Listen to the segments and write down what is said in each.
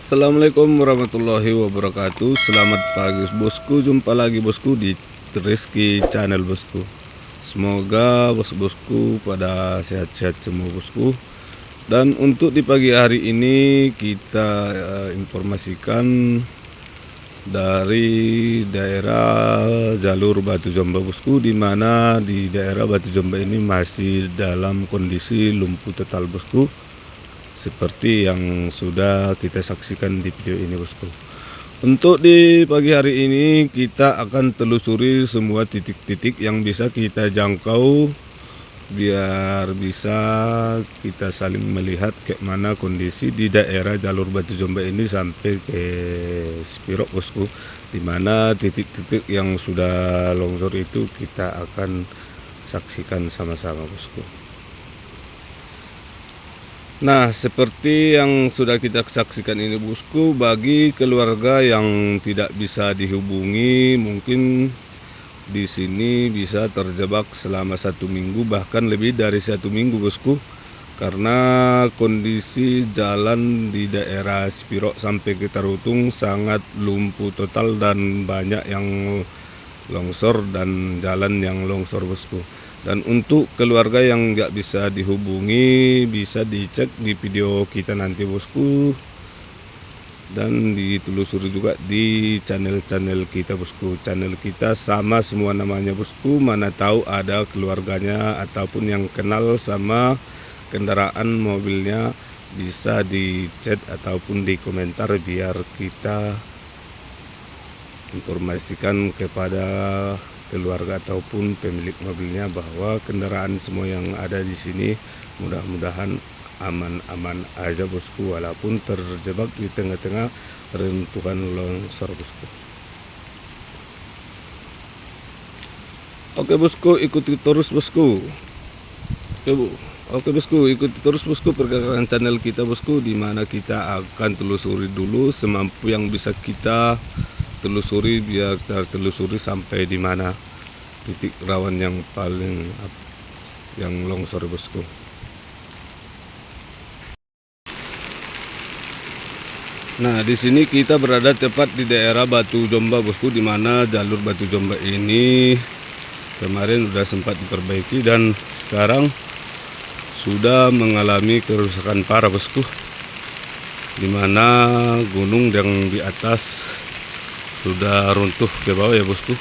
Assalamualaikum warahmatullahi wabarakatuh. Selamat pagi bosku, jumpa lagi bosku di Rizky Channel bosku. Semoga bosku pada sehat-sehat semua bosku. Dan untuk di pagi hari ini kita informasikan dari daerah jalur Batu Jomba bosku, di mana di daerah Batu Jomba ini masih dalam kondisi lumpuh total bosku, seperti yang sudah kita saksikan di video ini bosku. Untuk di pagi hari ini kita akan telusuri semua titik-titik yang bisa kita jangkau, biar bisa kita saling melihat ke mana kondisi di daerah jalur Batu Jomba ini sampai ke Spirok bosku, di mana titik-titik yang sudah longsor itu kita akan saksikan sama-sama bosku. Nah, seperti yang sudah kita saksikan ini bosku, bagi keluarga yang tidak bisa dihubungi, mungkin di sini bisa terjebak selama 1 minggu, bahkan lebih dari 1 minggu bosku, karena kondisi jalan di daerah Spirok sampai ke Tarutung sangat lumpuh total dan banyak yang longsor dan jalan yang longsor bosku. Dan untuk keluarga yang nggak bisa dihubungi, bisa dicek di video kita nanti bosku, dan ditelusuri juga di channel kita bosku. Channel kita sama semua namanya bosku, mana tahu ada keluarganya ataupun yang kenal sama kendaraan mobilnya, bisa di chat ataupun di komentar biar kita informasikan kepada keluarga ataupun pemilik mobilnya bahwa kendaraan semua yang ada di sini mudah-mudahan aman-aman aja bosku, walaupun terjebak di tengah-tengah reruntuhan longsor bosku. Oke bosku, ikuti terus bosku. Oke bosku, ikuti terus bosku pergerakan channel kita bosku, di mana kita akan telusuri dulu semampu yang bisa kita telusuri, biar kita telusuri sampai di mana titik rawan yang paling yang longsor bosku. Nah, di sini kita berada tepat di daerah Batu Jomba bosku, di mana jalur Batu Jomba ini kemarin sudah sempat diperbaiki dan sekarang sudah mengalami kerusakan parah bosku, di mana gunung yang di atas sudah runtuh ke bawah ya bosku.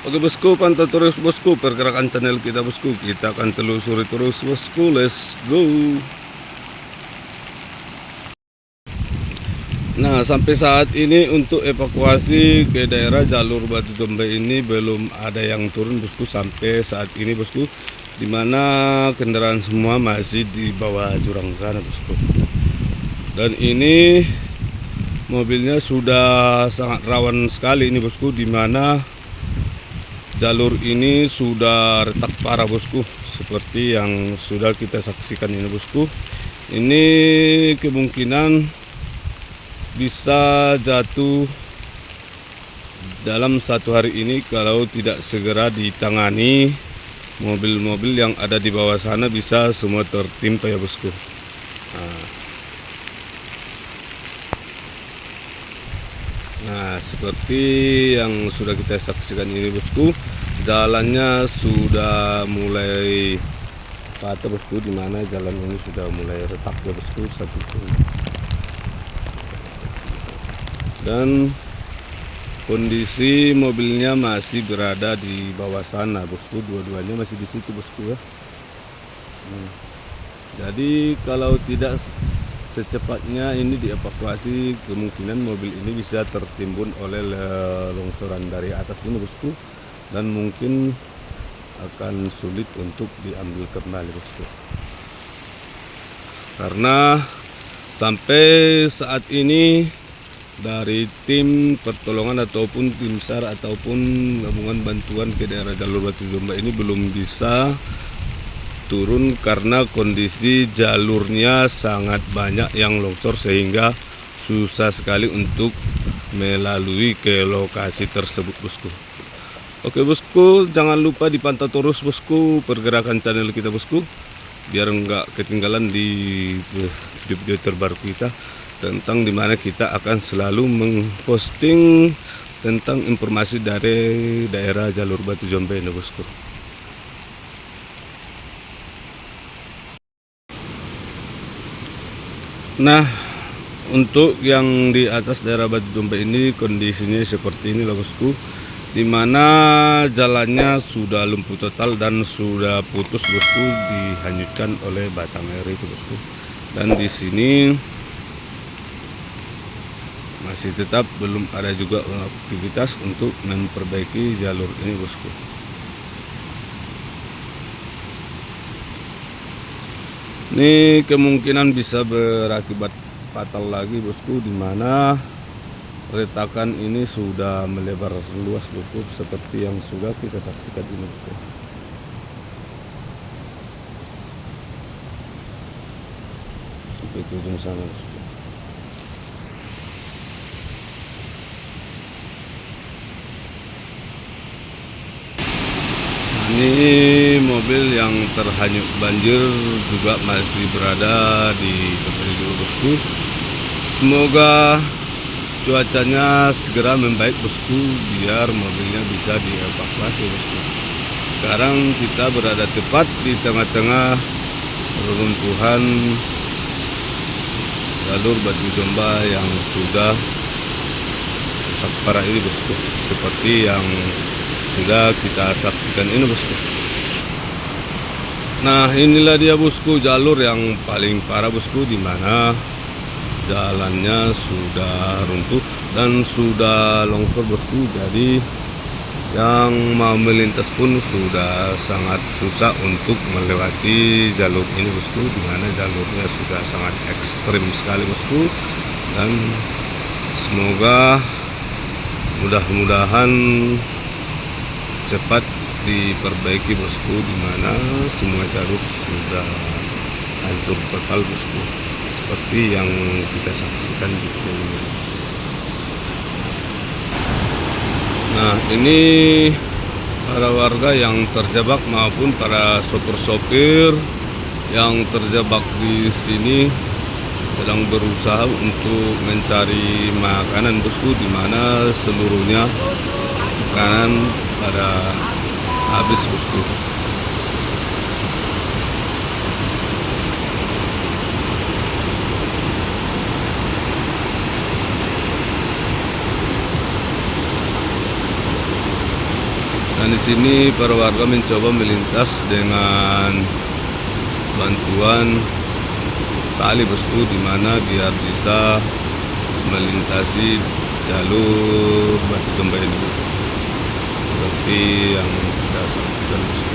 Oke bosku, pantau terus bosku pergerakan channel kita bosku, kita akan telusuri terus bosku, let's go. Nah, sampai saat ini untuk evakuasi ke daerah jalur Batu Jomba ini belum ada yang turun bosku sampai saat ini bosku, dimana kendaraan semua masih di bawah jurang sana bosku. Dan ini mobilnya sudah sangat rawan sekali ini bosku, dimana jalur ini sudah retak parah bosku, seperti yang sudah kita saksikan ini bosku. Ini kemungkinan bisa jatuh dalam 1 hari ini kalau tidak segera ditangani. Mobil-mobil yang ada di bawah sana bisa semua tertimpa ya bosku. Nah, seperti yang sudah kita saksikan ini bosku, jalannya sudah mulai patah bosku, dimana jalan ini sudah mulai retak ya bosku satu. Dan kondisi mobilnya masih berada di bawah sana bosku, dua-duanya masih di situ bosku ya. Jadi kalau tidak secepatnya ini dievakuasi, kemungkinan mobil ini bisa tertimbun oleh longsoran dari atas ini bosku, dan mungkin akan sulit untuk diambil kembali bosku, karena sampai saat ini dari tim pertolongan ataupun tim SAR ataupun gabungan bantuan ke daerah jalur Batu Zomba ini belum bisa turun karena kondisi jalurnya sangat banyak yang longsor sehingga susah sekali untuk melalui ke lokasi tersebut, bosku. Oke bosku, jangan lupa dipantau terus bosku pergerakan channel kita bosku, biar nggak ketinggalan di video terbaru kita tentang dimana kita akan selalu memposting tentang informasi dari daerah jalur Batu Zomba ini bosku. Nah, untuk yang di atas daerah Batu Zomba ini kondisinya seperti ini loh bosku, dimana jalannya sudah lumpuh total dan sudah putus bosku, dihanyutkan oleh batang air itu bosku. Dan di sini masih tetap belum ada juga aktivitas untuk memperbaiki jalur ini bosku. Ini kemungkinan bisa berakibat fatal lagi bosku, dimana retakan ini sudah melebar luas bosku seperti yang sudah kita saksikan ini bosku. Sampai ke ujung sana bosku. Ini mobil yang terhanyut banjir juga masih berada di tempat itu bosku. Semoga cuacanya segera membaik bosku, biar mobilnya bisa dievakuasi bosku. Sekarang kita berada tepat di tengah-tengah reruntuhan jalur Batu Zomba yang sudah rusak parah ini bosku, seperti yang sudah kita saksikan ini bosku. Nah, inilah dia bosku jalur yang paling parah bosku, dimana jalannya sudah runtuh dan sudah longsor bosku. Jadi yang mau melintas pun sudah sangat susah untuk melewati jalur ini bosku, dimana jalurnya sudah sangat ekstrim sekali bosku. Dan semoga mudah-mudahan cepat diperbaiki bosku, dimana semua jalur sudah hancur total bosku, seperti yang kita saksikan di video ini. Nah, ini para warga yang terjebak maupun para sopir-sopir yang terjebak di sini sedang berusaha untuk mencari makanan bosku, dimana seluruhnya makanan pada habis bosku. Dan di sini para warga mencoba melintas dengan bantuan tali bosku, dimana biar bisa melintasi jalur Batu Zomba ini bosku, seperti yang kita saksikan bosku.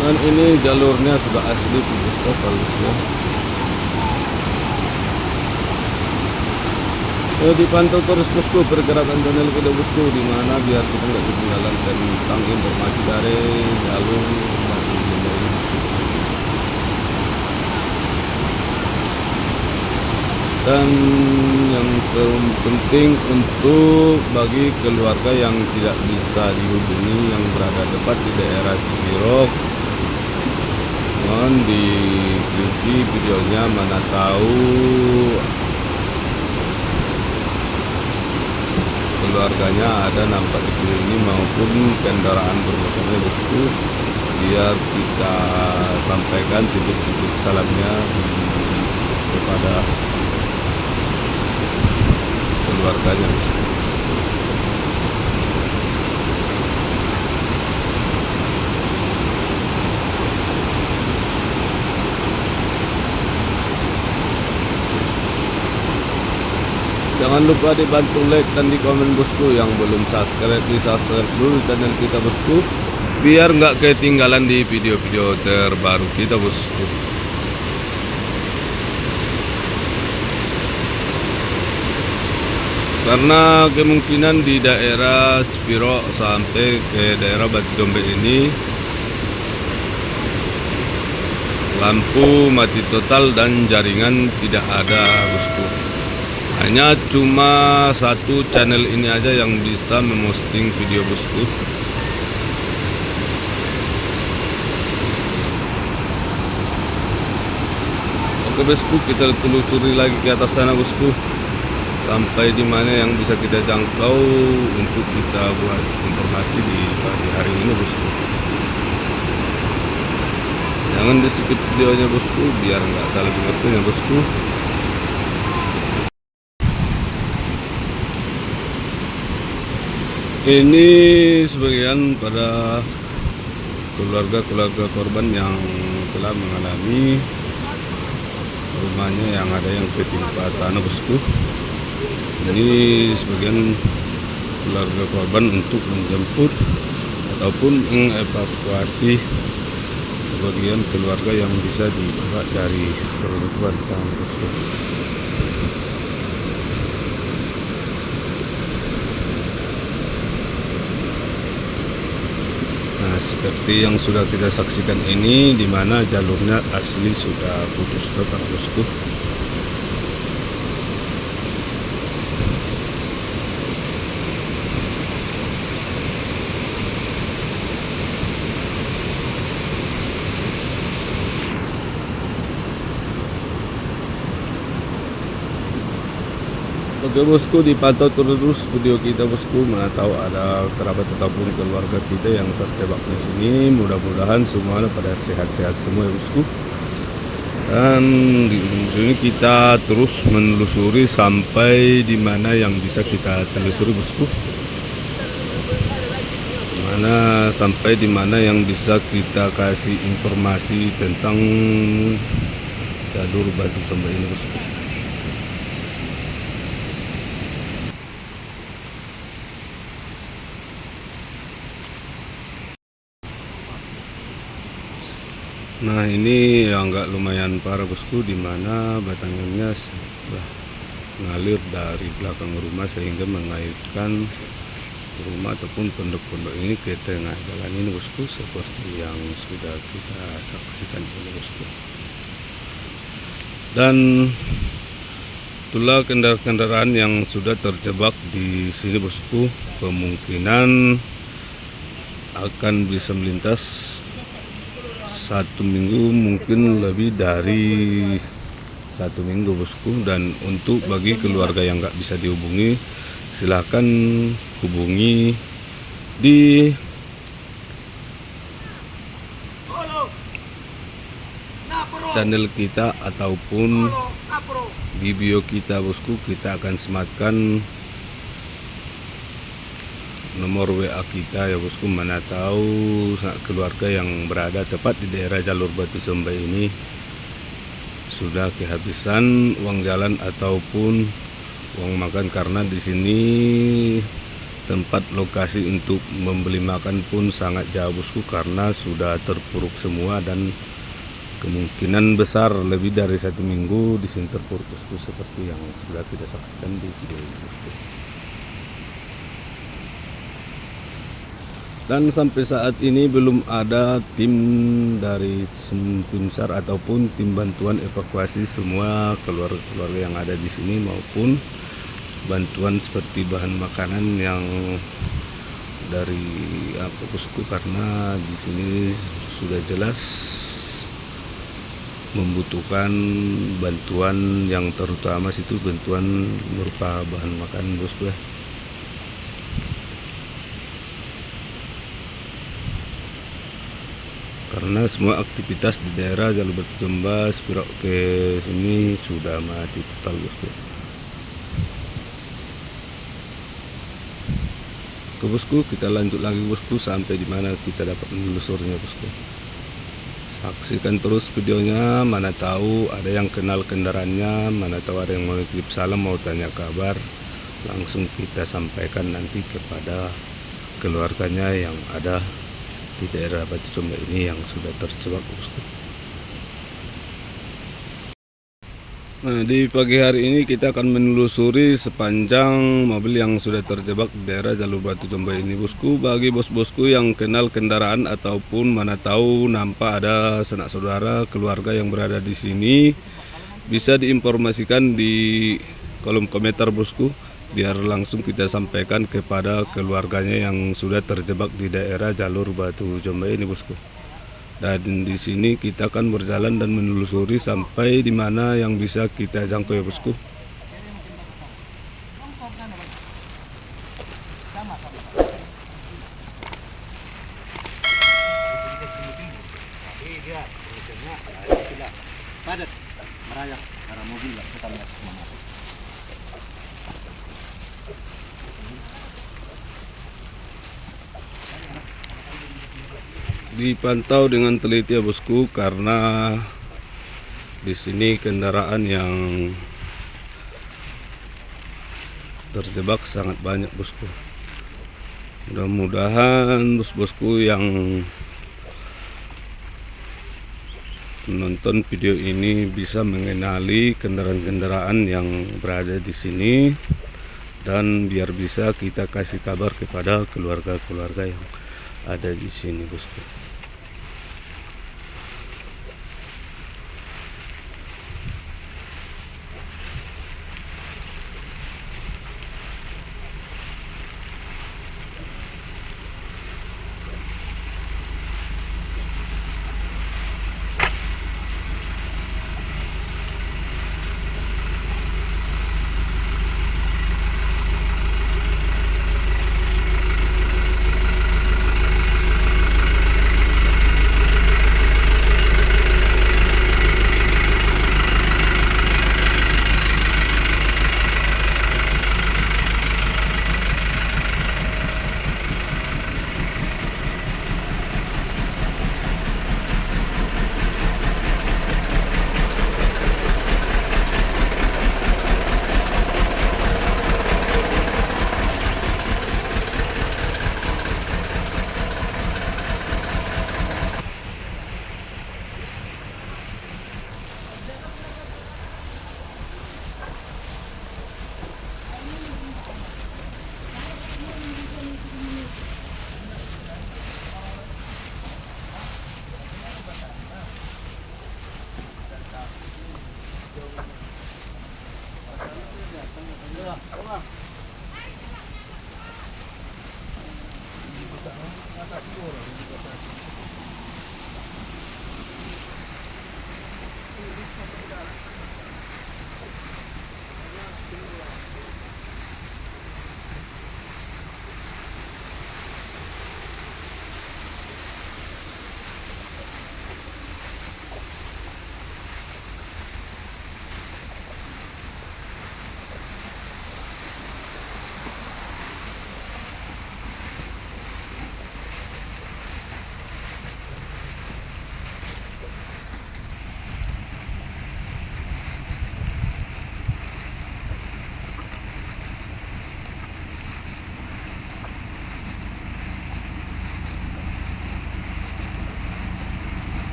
Dan ini jalurnya sudah asli bosku, halusnya. Dipantau terus bosku pergerakan channel kita bosku, dimana biar kita nggak ketinggalan tentang informasi dari jalur Batu Zomba ini. Dan yang terpenting untuk bagi keluarga yang tidak bisa dihubungi yang berada tepat di daerah Sigirok, mohon diikuti videonya, mana tahu keluarganya ada nampak di video ini maupun kendaraan bermotornya bosku, biar kita sampaikan titik-titik salamnya kepada keluarganya bosku. Jangan lupa dibantu like dan di komen bosku. Yang belum subscribe, di subscribe dulu channel kita bosku, biar nggak ketinggalan di video-video terbaru kita bosku. Karena kemungkinan di daerah Spiro sampai ke daerah Batu Dombe ini lampu mati total dan jaringan tidak ada bosku. Hanya cuma satu channel ini aja yang bisa memposting video bosku. Oke bosku, kita telusuri lagi ke atas sana bosku, sampai di mana yang bisa kita jangkau untuk kita buat informasi di pagi hari ini bosku. Jangan di skip videonya bosku, biar nggak salah pengertian bosku. Ini sebagian pada keluarga korban yang telah mengalami rumahnya yang ada yang ketimpa tanah bosku. Jadi sebagian keluarga korban untuk menjemput ataupun mengevakuasi sebagian keluarga yang bisa dibawa dari reruntuhan tanah bosku. Nah, seperti yang sudah kita saksikan ini, di mana jalurnya asli sudah putus total bosku. Oke bosku, dipantau terus video kita bosku, mana tahu ada kerabat ataupun keluarga kita yang terjebak di sini. Mudah-mudahan semuanya pada sehat-sehat semua ya bosku. Dan di ini kita terus menelusuri sampai di mana yang bisa kita telusuri bosku. Sampai di mana yang bisa kita kasih informasi tentang jalur Batu Dombe ini bosku. Nah, ini yang agak lumayan parah bosku, di mana batangnya sudah mengalir dari belakang rumah sehingga mengaitkan rumah ataupun pondok-pondok ini ke tengah jalan ini bosku, seperti yang sudah kita saksikan ini bosku. Dan itulah kendaraan yang sudah terjebak di sini bosku, kemungkinan akan bisa melintas 1 minggu, mungkin lebih dari 1 minggu bosku. Dan untuk bagi keluarga yang nggak bisa dihubungi, silahkan hubungi di channel kita ataupun di bio kita bosku. Kita akan sematkan nomor WA kita ya bosku, mana tahu keluarga yang berada tepat di daerah jalur Batu Dombe ini sudah kehabisan uang jalan ataupun uang makan, karena di sini tempat lokasi untuk membeli makan pun sangat jauh bosku, karena sudah terpuruk semua dan kemungkinan besar lebih dari 1 minggu di sini terpuruk bosku, seperti yang sudah kita saksikan di video ini bosku. Dan sampai saat ini belum ada tim dari tim SAR ataupun tim bantuan evakuasi semua keluarga yang ada di sini, maupun bantuan seperti bahan makanan yang dari bosku, karena di sini sudah jelas membutuhkan bantuan yang terutama situ bantuan berupa bahan makanan bosku ya. Karena semua aktivitas di daerah jalur Batu Dombe Spiro ke sini sudah mati total bosku. Ke bosku, kita lanjut lagi bosku sampai di mana kita dapat menelusurnya bosku. Saksikan terus videonya, mana tahu ada yang kenal kendaraannya, mana tahu ada yang mau titip salam, mau tanya kabar. langsung kita sampaikan nanti kepada keluarganya yang ada di daerah Batu Combe ini yang sudah terjebak, bosku. Nah, di pagi hari ini kita akan menelusuri sepanjang mobil yang sudah terjebak di daerah jalur Batu Combe ini, bosku. Bagi bos-bosku yang kenal kendaraan ataupun mana tahu nampak ada sanak saudara keluarga yang berada di sini, bisa diinformasikan di kolom komentar, bosku, biar langsung kita sampaikan kepada keluarganya yang sudah terjebak di daerah jalur Batu Combe ini, bosku. Dan di sini kita akan berjalan dan menelusuri sampai di mana yang bisa kita jangkau, ya, bosku. Padat merayak karena mobil kita lihat semua. Dipantau dengan teliti, ya, bosku, karena di sini kendaraan yang terjebak sangat banyak, bosku. Mudah-mudahan bos-bosku yang menonton video ini bisa mengenali kendaraan-kendaraan yang berada di sini, dan biar bisa kita kasih kabar kepada keluarga-keluarga yang ada di sini, bosku.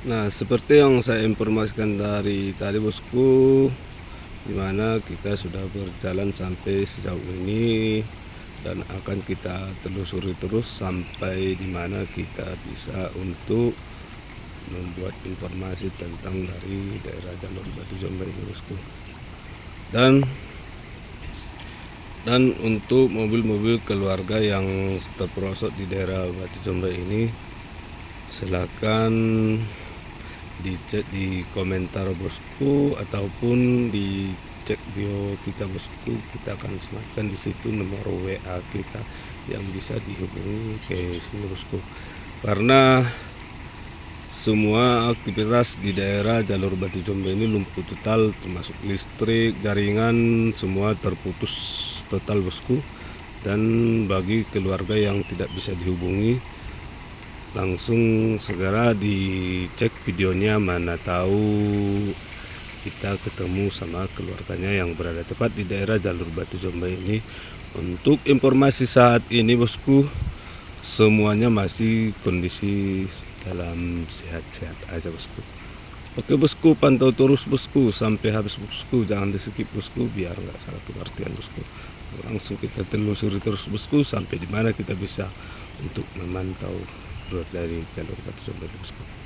Nah, seperti yang saya informasikan dari tadi, bosku, dimana kita sudah berjalan sampai sejauh ini dan akan kita telusuri terus sampai dimana kita bisa untuk membuat informasi tentang dari daerah jalur Batu Combe ini, bosku. Dan untuk mobil-mobil keluarga yang terperosok di daerah Batu Combe ini, silakan dicek di komentar, bosku, ataupun dicek bio kita, bosku. Kita akan sematkan di situ nomor WA kita yang bisa dihubungi ke sini, bosku. Karena semua aktivitas di daerah jalur Batu Jombe ini lumpuh total, termasuk listrik, jaringan, semua terputus total bosku. Dan bagi keluarga yang tidak bisa dihubungi, langsung segera dicek videonya, mana tahu kita ketemu sama keluarganya yang berada tepat di daerah jalur Batu Jombe ini. Untuk informasi saat ini bosku, semuanya masih kondisi dalam sehat-sehat aja bosku. Oke bosku, pantau terus bosku sampai habis bosku, jangan di skip bosku biar nggak salah pengertian bosku. Langsung kita telusuri terus bosku sampai di mana kita bisa untuk memantau dari jalur Batu Jombe bosku.